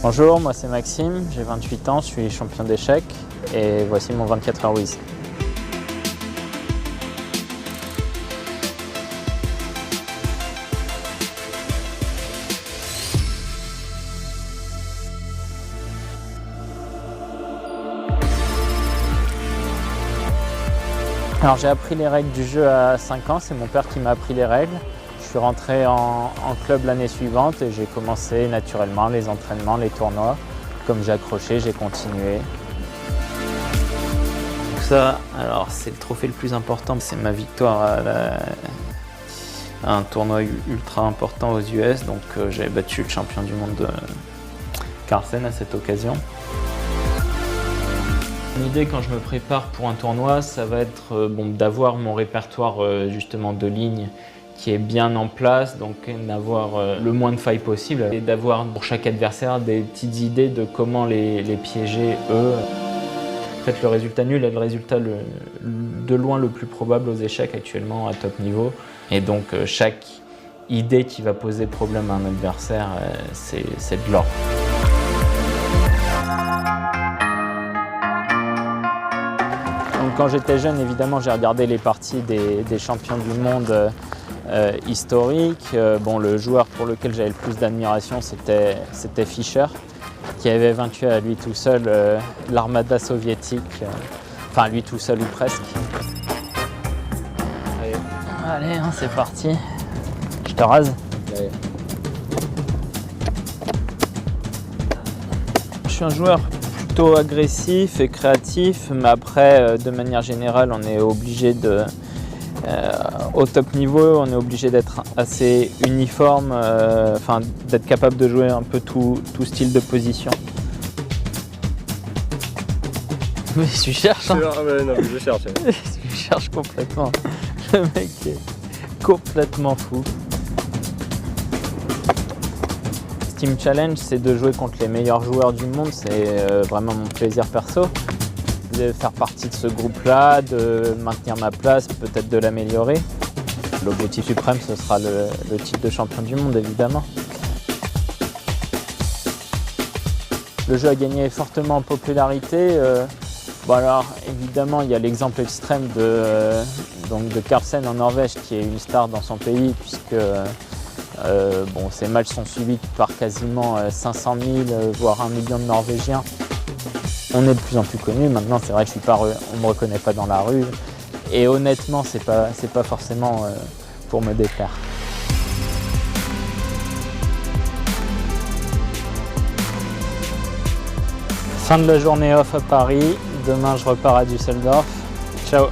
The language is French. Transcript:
Bonjour, moi c'est Maxime, j'ai 28 ans, je suis champion d'échecs et voici mon 24 heures Wiz. Alors j'ai appris les règles du jeu à 5 ans, c'est mon père qui m'a appris les règles. Je suis rentré en club l'année suivante et j'ai commencé naturellement les entraînements, les tournois. Comme j'ai accroché, j'ai continué. Donc ça, alors c'est le trophée le plus important, c'est ma victoire à un tournoi ultra important aux US. Donc j'avais battu le champion du monde Carlsen à cette occasion. L'idée quand je me prépare pour un tournoi, ça va être d'avoir mon répertoire justement de lignes qui est bien en place, donc d'avoir le moins de failles possible et d'avoir pour chaque adversaire des petites idées de comment les piéger eux. En fait, le résultat nul est le résultat de loin le plus probable aux échecs actuellement à top niveau. Et donc chaque idée qui va poser problème à un adversaire, c'est de l'or. Quand j'étais jeune, évidemment, j'ai regardé les parties des champions du monde historiques. Le joueur pour lequel j'avais le plus d'admiration, c'était Fischer, qui avait vaincu à lui tout seul l'armada soviétique, enfin lui tout seul ou presque. Allez, c'est parti. Je te rase. Allez. Je suis un joueur plutôt agressif et créatif, mais après, de manière générale, on est obligé au top niveau, on est obligé d'être assez uniforme, d'être capable de jouer un peu tout style de position. Mais tu cherches, hein? Non, mais je cherche. Tu cherches complètement. Le mec est complètement fou. Team Challenge, c'est de jouer contre les meilleurs joueurs du monde, c'est vraiment mon plaisir perso. De faire partie de ce groupe-là, de maintenir ma place, peut-être de l'améliorer. L'objectif suprême, ce sera le titre de champion du monde, évidemment. Le jeu a gagné fortement en popularité. Alors, évidemment, il y a l'exemple extrême de Carlsen en Norvège, qui est une star dans son pays, puisque ces matchs sont suivis par quasiment 500 000, voire 1 million de Norvégiens. On est de plus en plus connus. Maintenant, c'est vrai que on ne me reconnaît pas dans la rue. Et honnêtement, c'est pas forcément pour me déplaire. Fin de la journée off à Paris. Demain, je repars à Düsseldorf. Ciao!